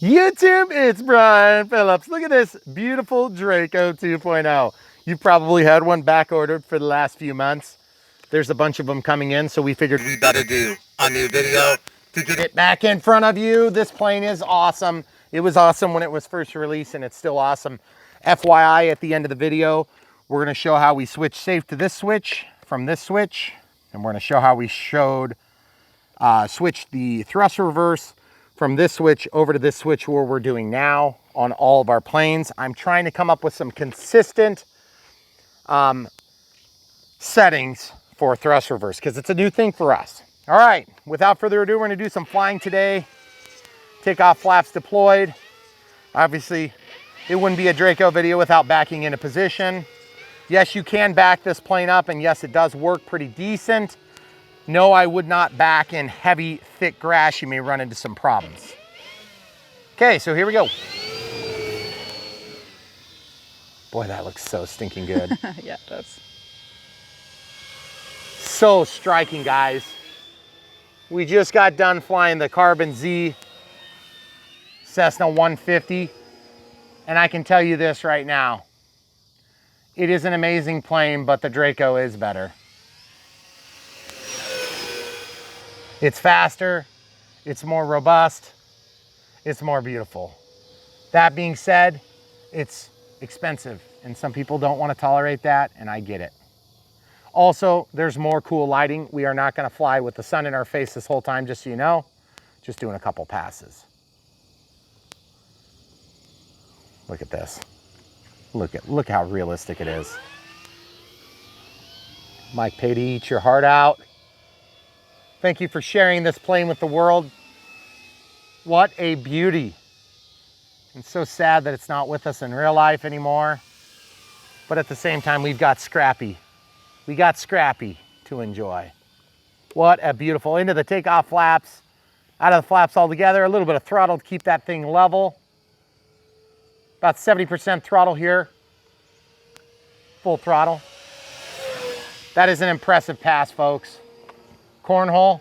YouTube, it's Brian Phillips. Look at this beautiful Draco 2.0. You've probably had one back ordered for the last few months. There's a bunch of them coming in, so we figured we better do a new video to get it back in front of you. This plane is awesome. It was awesome when it was first released, and it's still awesome. FYI, at the end of the video, we're going to show how we switch safe to this switch from this switch, and we're going to show how we switched the thrust reverse from this switch over to this switch where we're doing now on all of our planes. I'm trying to come up with some consistent settings for thrust reverse because it's a new thing for us. All right, without further ado, we're gonna do some flying today. Takeoff flaps deployed. Obviously, it wouldn't be a Draco video without backing into position. Yes, you can back this plane up, and yes, it does work pretty decent. No, I would not back in heavy, thick grass. You may run into some problems. Okay, so here we go. Boy, that looks so stinking good. Yeah, it does. So striking, guys. We just got done flying the Carbon Z Cessna 150, and I can tell you this right now. It is an amazing plane, but the Draco is better. It's faster, it's more robust, it's more beautiful. That being said, it's expensive, and some people don't want to tolerate that, and I get it. Also, there's more cool lighting. We are not going to fly with the sun in our face this whole time, just so you know. Just doing a couple passes. Look at this. Look how realistic it is. Mike Patey, eat your heart out. Thank you for sharing this plane with the world. What a beauty. It's so sad that it's not with us in real life anymore. But at the same time, we've got Scrappy. We got Scrappy to enjoy. What a beautiful, into the takeoff flaps, out of the flaps altogether, a little bit of throttle to keep that thing level. About 70% throttle here. Full throttle. That is an impressive pass, folks. Cornhole.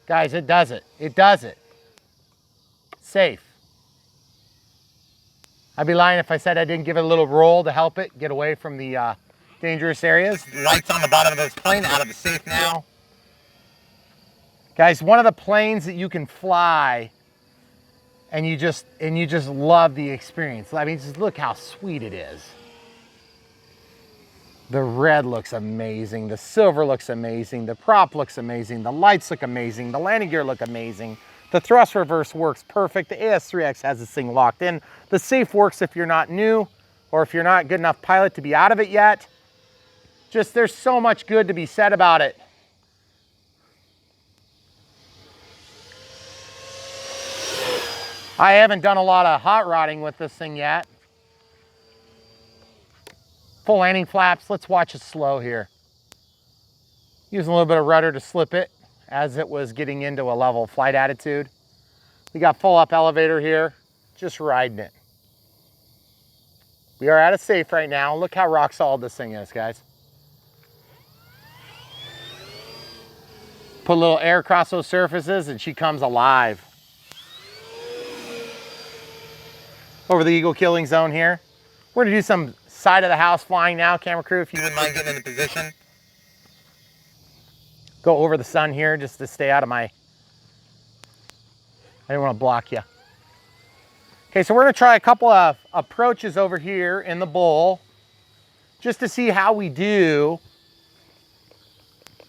Guys, it does it. It does it. Safe. I'd be lying if I said I didn't give it a little roll to help it get away from the dangerous areas. Lights on the bottom of this plane, out of the safe now. Guys, one of the planes that you can fly and you just love the experience. I mean, just look how sweet it is. The red looks amazing. The silver looks amazing. The prop looks amazing. The lights look amazing. The landing gear look amazing. The thrust reverse works perfect. The AS3X has this thing locked in. The safe works if you're not new or if you're not good enough pilot to be out of it yet. Just, there's so much good to be said about it. I haven't done a lot of hot rodding with this thing yet. Full landing flaps. Let's watch it slow here. Using a little bit of rudder to slip it as it was getting into a level flight attitude. We got full up elevator here, just riding it. We are at a safe right now. Look how rock solid this thing is, guys. Put a little air across those surfaces and she comes alive. Over the eagle killing zone here. We're gonna do some side of the house flying now. Camera crew, if you wouldn't mind getting into position. Go over the sun here just to stay out of my, I didn't want to block you. Okay, so we're gonna try a couple of approaches over here in the bowl just to see how we do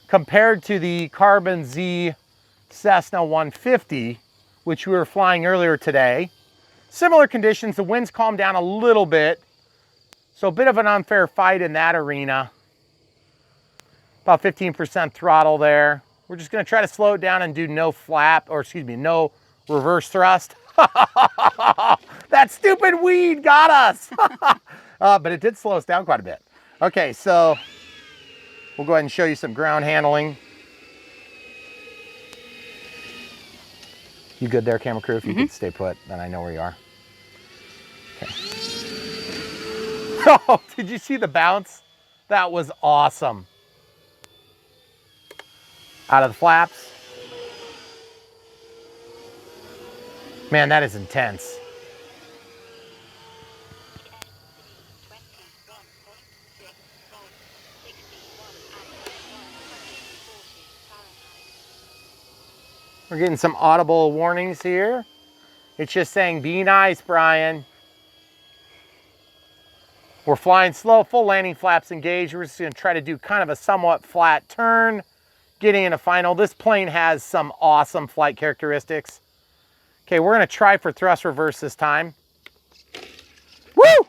compared to the Carbon Z Cessna 150, which we were flying earlier today. Similar conditions, the winds calmed down a little bit, so a bit of an unfair fight in that arena. About 15% throttle there. We're just gonna try to slow it down and do no flap, or excuse me, no reverse thrust. That stupid weed got us. But it did slow us down quite a bit. Okay, so we'll go ahead and show you some ground handling. You good there, camera crew? If you could stay put, then I know where you are. Okay. Oh, did you see the bounce? That was awesome. Out of the flaps. Man, that is intense. We're getting some audible warnings here. It's just saying, be nice, Brian. We're flying slow, full landing flaps engaged. We're just gonna try to do kind of a somewhat flat turn, getting in a final. This plane has some awesome flight characteristics. Okay, we're gonna try for thrust reverse this time. Woo!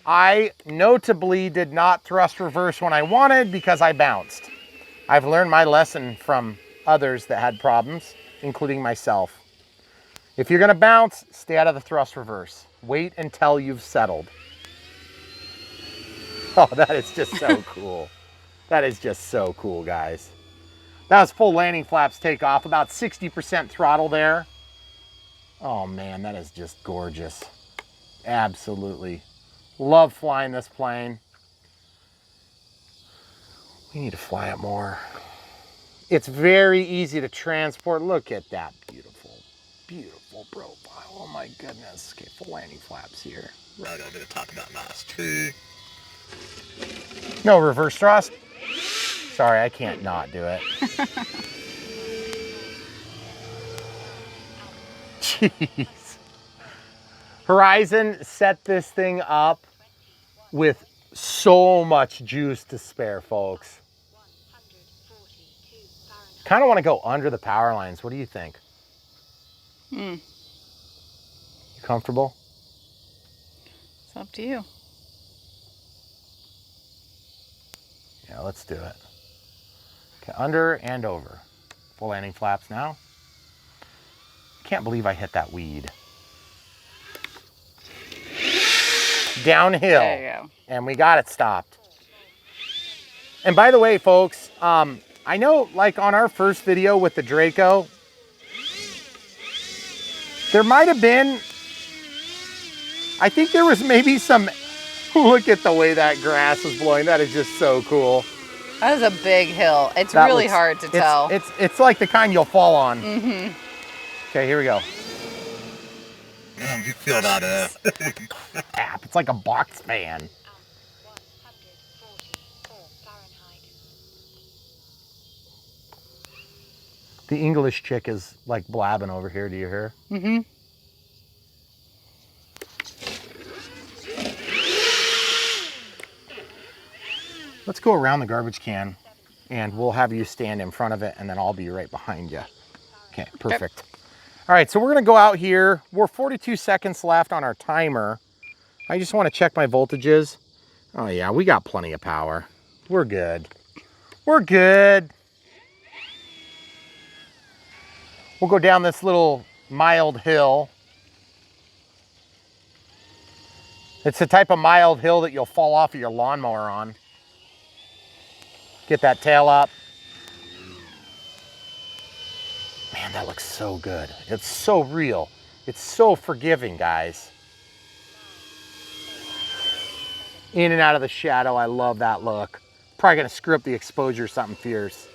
I notably did not thrust reverse when I wanted because I bounced. I've learned my lesson from others that had problems, including myself. If you're gonna bounce, stay out of the thrust reverse. Wait until you've settled. Oh, that is just so cool. That is just so cool, guys. That was full landing flaps takeoff, about 60% throttle there. Oh man, that is just gorgeous. Absolutely. Love flying this plane. We need to fly it more. It's very easy to transport. Look at that beautiful, beautiful profile. Oh my goodness. Okay, full landing flaps here. Right over the top of that last tree. No reverse thrust. Sorry, I can't not do it. Jeez. Horizon set this thing up with so much juice to spare, folks. Kind of want to go under the power lines. What do you think? You comfortable? It's up to you. Yeah, let's do it. Okay, under and over. Full landing flaps now. Can't believe I hit that weed. Downhill. There you go. And we got it stopped. And by the way, folks, I know like on our first video with the Draco, there might have been, I think there was maybe some, look at the way that grass is blowing. That is just so cool. That is a big hill. It's That really looks- hard to tell. It's like the kind you'll fall on. Okay, here we go. Man, you feel that Crap, it's like a box fan. The English chick is like blabbing over here. Do you hear? Mm-hmm. Let's go around the garbage can and we'll have you stand in front of it and then I'll be right behind you. Okay, perfect. All right, so we're gonna go out here. We're 42 seconds left on our timer. I just wanna check my voltages. Oh yeah, we got plenty of power. We're good. We're good. We'll go down this little mild hill. It's the type of mild hill that you'll fall off of your lawnmower on. Get that tail up. Man, that looks so good. It's so real. It's so forgiving, guys. In and out of the shadow, I love that look. Probably gonna screw up the exposure, something fierce.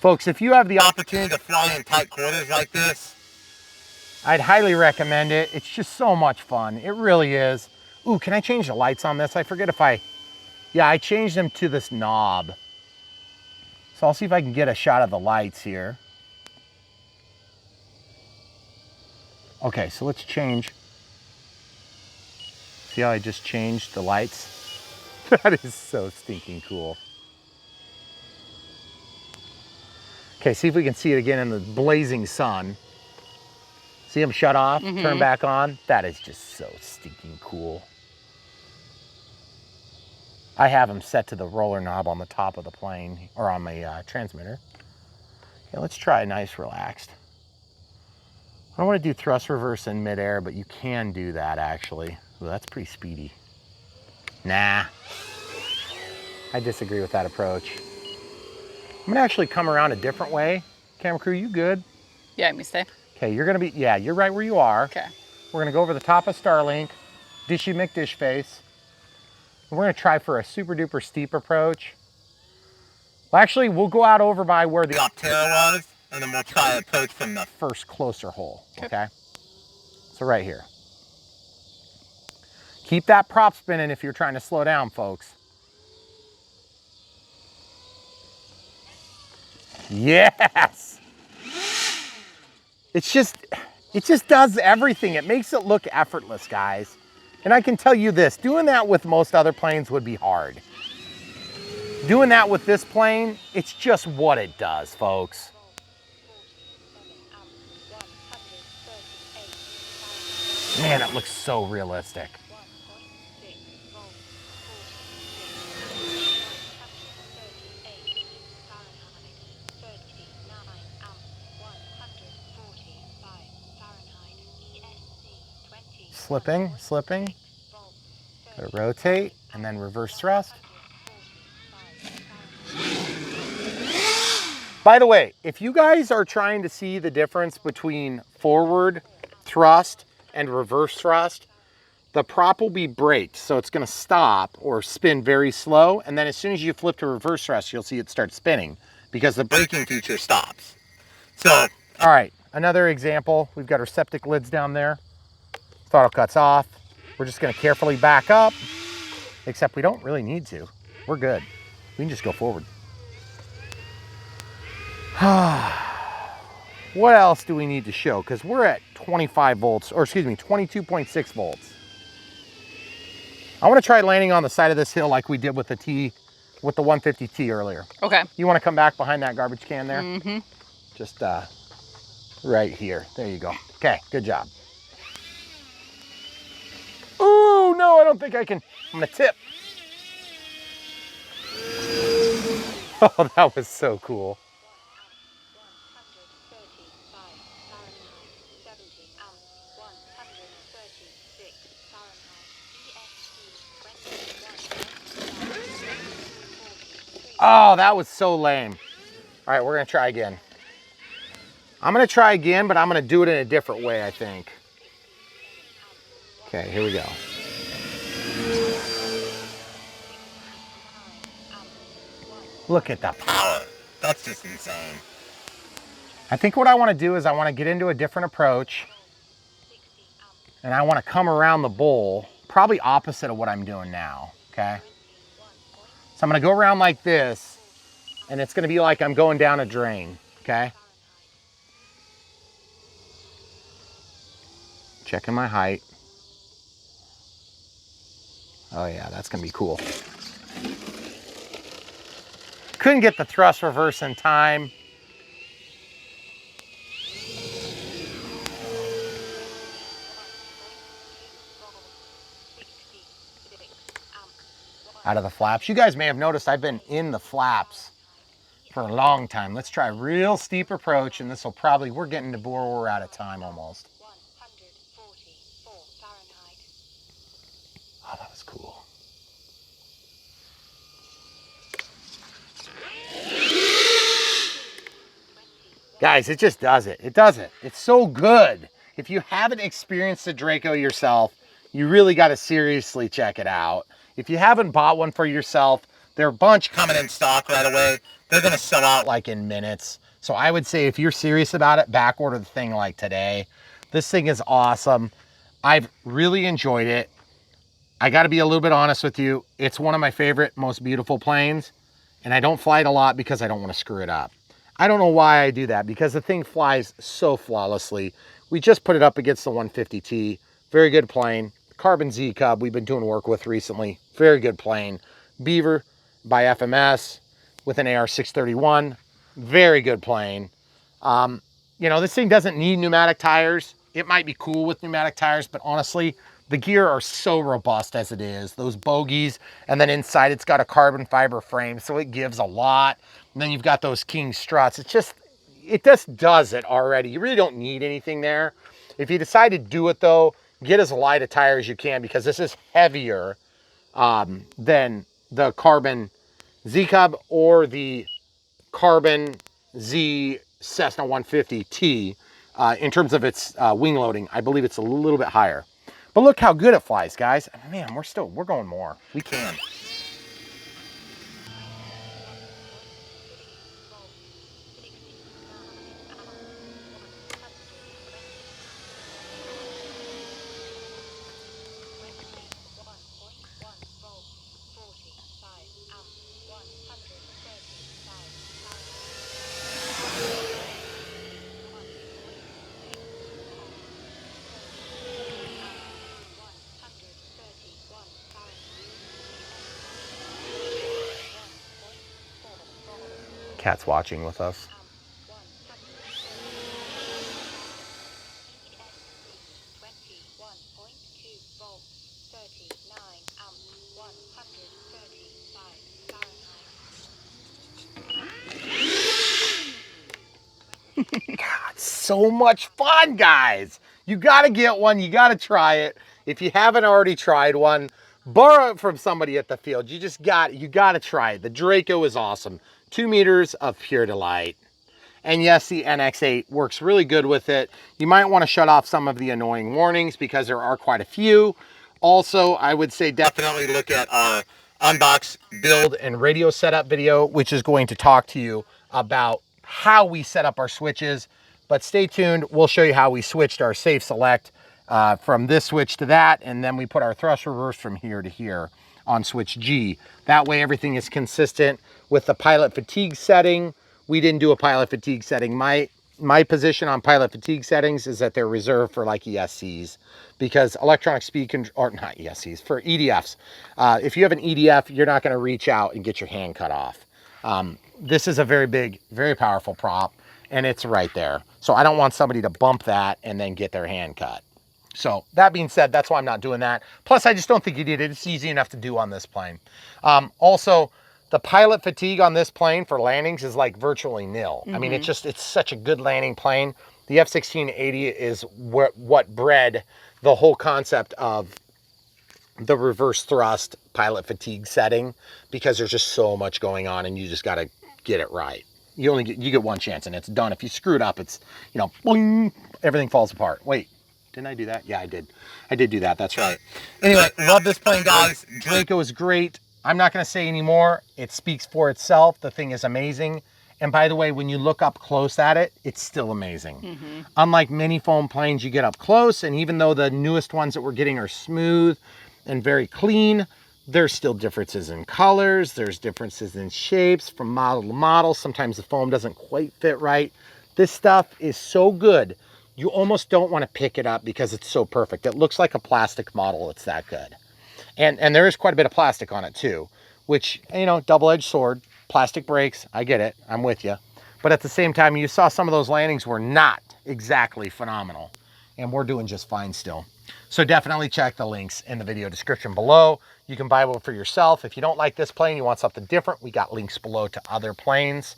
Folks, if you have the opportunity to fly in tight quarters like this, I'd highly recommend it. It's just so much fun. It really is. Ooh, can I change the lights on this? I forget if yeah, I changed them to this knob. So I'll see if I can get a shot of the lights here. Okay, so let's change. See how I just changed the lights? That is so stinking cool. Okay, see if we can see it again in the blazing sun. See them shut off, turn back on? That is just so stinking cool. I have them set to the roller knob on the top of the plane, or on my transmitter. Okay, let's try nice relaxed. I don't want to do thrust reverse in midair, but you can do that actually. Ooh, that's pretty speedy. Nah, I disagree with that approach. I'm gonna actually come around a different way. Camera crew, you good? Yeah, let me stay. Okay, you're gonna be, yeah, you're right where you are. Okay. We're gonna go over the top of Starlink, dishy McDish face. And we're gonna try for a super duper steep approach. Well, actually, we'll go out over by where the the Optera was, and then we'll try to approach from the... first closer hole, okay? So right here. Keep that prop spinning if you're trying to slow down, folks. Yes! It just does everything. It makes it look effortless, guys. And I can tell you this, doing that with most other planes would be hard. Doing that with this plane, it's just what it does, folks. Man, it looks so realistic. Slipping, slipping. Gotta rotate, and then reverse thrust. By the way, if you guys are trying to see the difference between forward thrust and reverse thrust, the prop will be braked, so it's gonna stop or spin very slow, and then as soon as you flip to reverse thrust, you'll see it start spinning because the braking feature stops. So, all right, another example, we've got our septic lids down there. Throttle cuts off. We're just gonna carefully back up, except we don't really need to. We're good. We can just go forward. What else do we need to show? Because we're at 25 volts, or excuse me, 22.6 volts. I want to try landing on the side of this hill like we did with the 150T earlier. Okay. You want to come back behind that garbage can there? Mm-hmm. Just right here. There you go. Okay, good job. Ooh, no, I don't think I can. I'm gonna tip. Oh, that was so cool. Oh, that was so lame. All right, we're gonna try again. I'm gonna try again, but I'm gonna do it in a different way, I think. Okay, here we go. Look at that power. That's just insane. I think what I want to do is I want to get into a different approach, and I want to come around the bowl, probably opposite of what I'm doing now, okay? So I'm going to go around like this, and it's going to be like I'm going down a drain, okay? Checking my height. Oh yeah, that's going to be cool. Couldn't get the thrust reverse in time. Out of the flaps. You guys may have noticed I've been in the flaps for a long time. Let's try a real steep approach, and this will probably, we're getting to where we're out of time almost. Oh, that was cool. Guys, it just does it. It does it. It's so good. If you haven't experienced the Draco yourself, you really got to seriously check it out. If you haven't bought one for yourself, there are a bunch Coming in stock right away. They're going to sell out like in minutes. So I would say if you're serious about it, back order the thing like today. This thing is awesome. I've really enjoyed it. I got to be a little bit honest with you. It's one of my favorite, most beautiful planes. And I don't fly it a lot because I don't want to screw it up. I don't know why I do that, because the thing flies so flawlessly. We just put it up against the 150T. Very good plane. Carbon Z Cub we've been doing work with recently. Very good plane. Beaver by FMS with an AR631. Very good plane. You know, this thing doesn't need pneumatic tires. It might be cool with pneumatic tires, but honestly, the gear are so robust as it is. Those bogies, and then inside it's got a carbon fiber frame, so it gives a lot. And then you've got those King struts. It just does it already. You really don't need anything there. If you decide to do it though, get as light a tire as you can, because this is heavier than the Carbon Z Cub or the Carbon Z Cessna 150T in terms of its wing loading. I believe it's a little bit higher. But look how good it flies, guys. Man, we're going more. We can. Cat's watching with us. God, so much fun, guys. You got to get one. You got to try it. If you haven't already tried one, borrow it from somebody at the field. You got to try it. The Draco is awesome. 2 meters of pure delight. And yes, the NX8 works really good with it. You might want to shut off some of the annoying warnings because there are quite a few. Also, I would say definitely look at our unbox, build, and radio setup video, which is going to talk to you about how we set up our switches. But stay tuned. We'll show you how we switched our safe select from this switch to that, and then we put our thrust reverse from here to here on switch G. That way everything is consistent with the pilot fatigue setting. We didn't do a pilot fatigue setting. My position on pilot fatigue settings is that they're reserved for like ESCs, because electronic speed control, or not ESCs, for EDFs. If you have an EDF, you're not going to reach out and get your hand cut off. This is a very big, very powerful prop, and it's right there. So I don't want somebody to bump that and then get their hand cut. So that being said, that's why I'm not doing that. Plus, I just don't think you need it. It's easy enough to do on this plane. Also, the pilot fatigue on this plane for landings is like virtually nil. I mean, it's such a good landing plane. The F-1680 is what bred the whole concept of the reverse thrust pilot fatigue setting, because there's just so much going on and you just got to get it right. You get one chance and it's done. If you screw it up, it's, you know, boing, everything falls apart. Wait, didn't I do that? Yeah, I did. I did do that. That's right. Anyway, love this plane, guys. Draco is great. I'm not going to say any more. It speaks for itself. The thing is amazing. And by the way, when you look up close at it, it's still amazing. Unlike many foam planes, you get up close, and even though the newest ones that we're getting are smooth and very clean, there's still differences in colors. There's differences in shapes from model to model. Sometimes the foam doesn't quite fit right. This stuff is so good, you almost don't want to pick it up because it's so perfect. It looks like a plastic model. It's that good. And there is quite a bit of plastic on it too, which, you know, double-edged sword, plastic breaks. I get it. I'm with you. But at the same time, you saw some of those landings were not exactly phenomenal, and we're doing just fine still. So definitely check the links in the video description below. You can buy one for yourself. If you don't like this plane, you want something different, we got links below to other planes,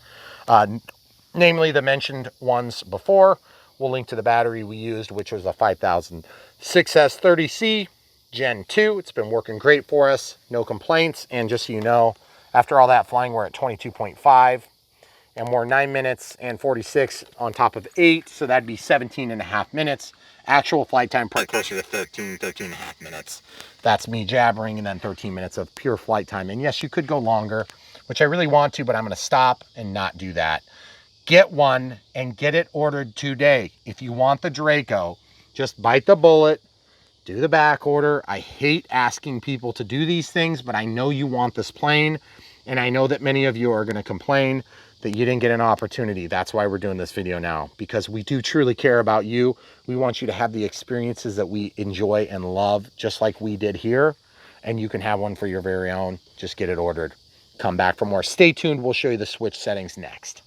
namely the mentioned ones before. We'll link to the battery we used, which was a 5006S30C Gen 2. It's been working great for us. No complaints. And just so you know, after all that flying, we're at 22.5. And we're 9 minutes and 46 on top of 8. So that'd be 17.5 minutes. Actual flight time, Probably closer to 13 and a half minutes. That's me jabbering, and then 13 minutes of pure flight time. And yes, you could go longer, which I really want to, but I'm going to stop and not do that. Get one and get it ordered today. If you want the Draco, just bite the bullet, do the back order. I hate asking people to do these things, but I know you want this plane, and I know that many of you are going to complain that you didn't get an opportunity. That's why we're doing this video now, because we do truly care about you. We want you to have the experiences that we enjoy and love, just like we did here, and you can have one for your very own. Just get it ordered. Come back for more. Stay tuned. We'll show you the switch settings next.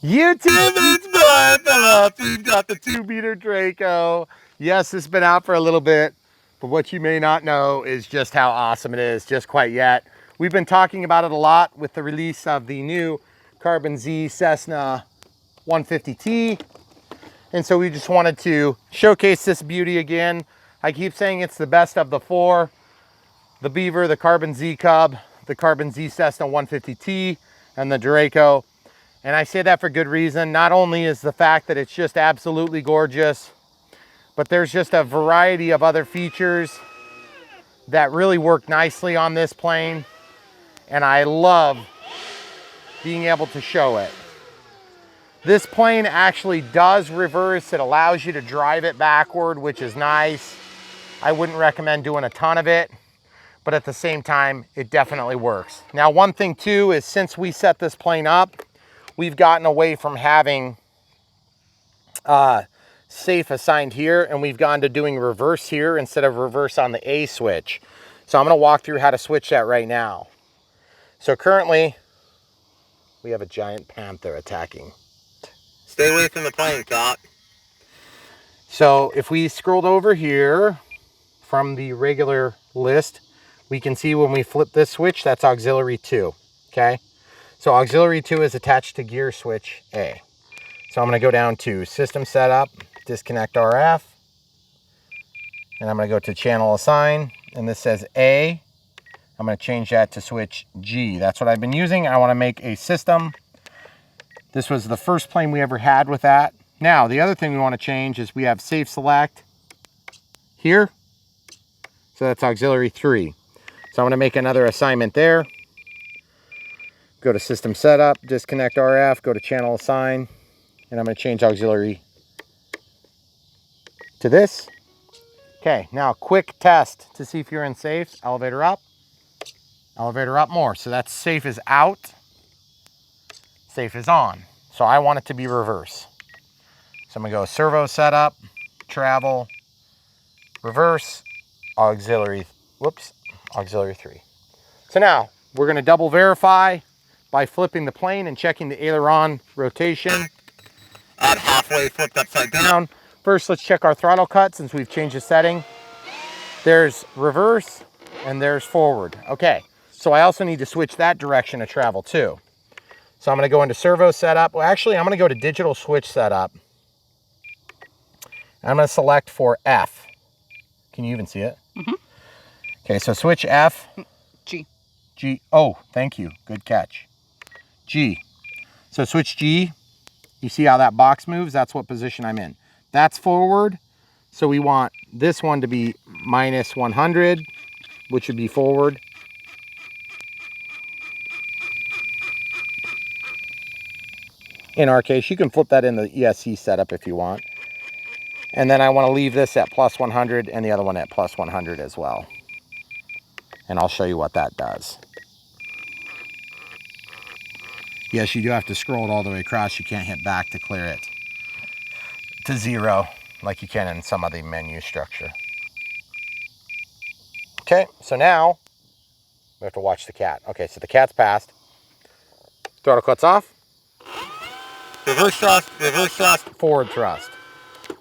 YouTube, it's blowing up. We've got the 2-meter Draco. Yes, it's been out for a little bit, but what you may not know is just how awesome it is, just quite yet. We've been talking about it a lot with the release of the new Carbon Z Cessna 150T. And so we just wanted to showcase this beauty again. I keep saying it's the best of the four: the Beaver, the Carbon Z Cub, the Carbon Z Cessna 150T, and the Draco. And I say that for good reason. Not only is the fact that it's just absolutely gorgeous, but there's just a variety of other features that really work nicely on this plane. And I love being able to show it. This plane actually does reverse. It allows you to drive it backward, which is nice. I wouldn't recommend doing a ton of it, but at the same time, it definitely works. Now, one thing too is, since we set this plane up, we've gotten away from having safe assigned here, and we've gone to doing reverse here instead of reverse on the A switch. So I'm going to walk through how to switch that right now. So currently, We have a giant panther attacking. Stay away from the plane, Scott. So if we scrolled over here from the regular list, we can see when we flip this switch, that's auxiliary 2, okay? So auxiliary 2 is attached to gear switch A. So I'm gonna go down to system setup, disconnect RF, and I'm gonna go to channel assign, and this says A. I'm gonna change that to switch G. That's what I've been using. I wanna make a system. This was the first plane we ever had with that. Now, the other thing we wanna change is we have safe select here. So that's auxiliary 3. So I'm gonna make another assignment there. Go to system setup, disconnect RF, go to channel assign, and I'm gonna change auxiliary to this. Okay, now quick test to see if you're in safe. Elevator up more. So that's safe is out, safe is on. So I want it to be reverse. So I'm gonna go servo setup, travel, reverse, auxiliary 3. So now we're gonna double verify by flipping the plane and checking the aileron rotation. At halfway flipped upside down. First, let's check our throttle cut since we've changed the setting. There's reverse and there's forward. Okay, so I also need to switch that direction of travel too. So I'm gonna go into servo setup. Well, actually, I'm gonna go to digital switch setup. I'm gonna select for F. Can you even see it? Mm-hmm. Okay, so switch F. G. G, oh, thank you, good catch. G, so switch G. You see how that box moves? That's what position I'm in. That's forward, so we want this one to be minus 100, which would be forward. In our case, you can flip that in the ESC setup if you want. And then I want to leave this at plus 100 and the other one at plus 100 as well. And I'll show you what that does. Yes, you do have to scroll it all the way across. You can't hit back to clear it to 0 like you can in some other menu structure. Okay, so now we have to watch the cat. Okay, so the cat's passed. Throttle cuts off. Reverse thrust. Forward thrust.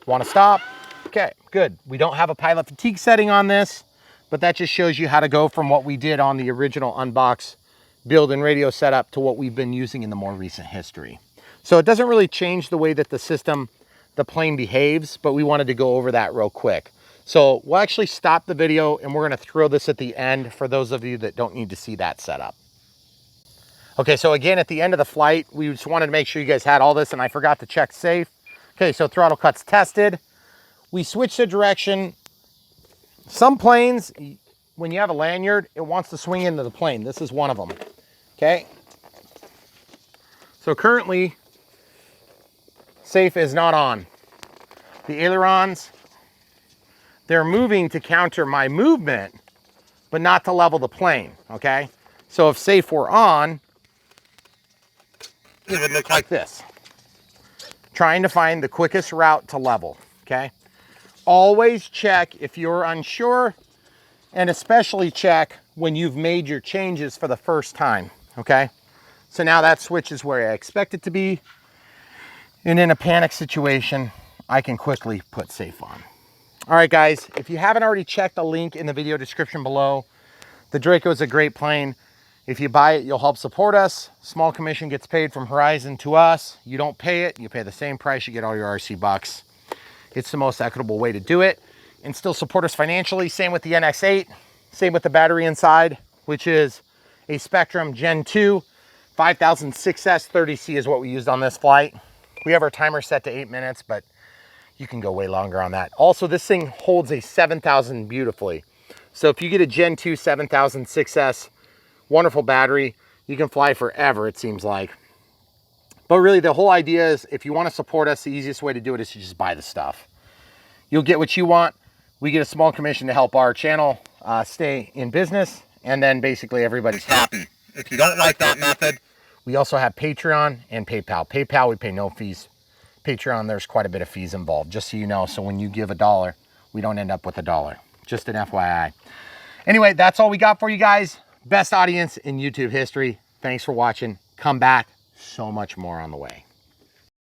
Want to stop? Okay, good. We don't have a pilot fatigue setting on this, but that just shows you how to go from what we did on the original unbox build and radio setup to what we've been using in the more recent history. So it doesn't really change the way that the plane behaves, but we wanted to go over that real quick. So we'll actually stop the video and we're gonna throw this at the end for those of you that don't need to see that setup. Okay, so again, at the end of the flight, we just wanted to make sure you guys had all this and I forgot to check safe. Okay, so throttle cuts tested. We switched the direction. Some planes, when you have a lanyard, it wants to swing into the plane. This is one of them, okay? So currently, safe is not on. The ailerons, they're moving to counter my movement, but not to level the plane, okay? So if safe were on, it would look like this. Trying to find the quickest route to level, okay? Always check if you're unsure, and especially check when you've made your changes for the first time, okay? So now that switch is where I expect it to be, and in a panic situation, I can quickly put safe on. All right, guys, if you haven't already checked the link in the video description below, the Draco is a great plane. If you buy it, you'll help support us. Small commission gets paid from Horizon to us. You don't pay it, you pay the same price, you get all your RC bucks. It's the most equitable way to do it and still support us financially. Same with the NX8, same with the battery inside, which is a Spectrum Gen 2 5006S 30C is what we used on this flight. We have our timer set to 8 minutes, but you can go way longer on that. Also, this thing holds a 7000 beautifully. So if you get a Gen 2 7006S, wonderful battery, you can fly forever, it seems like. But really, the whole idea is if you want to support us, the easiest way to do it is to just buy the stuff. You'll get what you want. We get a small commission to help our channel stay in business, and then basically everybody's happy. If you don't like that method, we also have Patreon and PayPal. PayPal, we pay no fees. Patreon, there's quite a bit of fees involved, just so you know. So when you give $1, we don't end up with $1. Just an FYI. Anyway, that's all we got for you guys. Best audience in YouTube history. Thanks for watching. Come back, So much more on the way.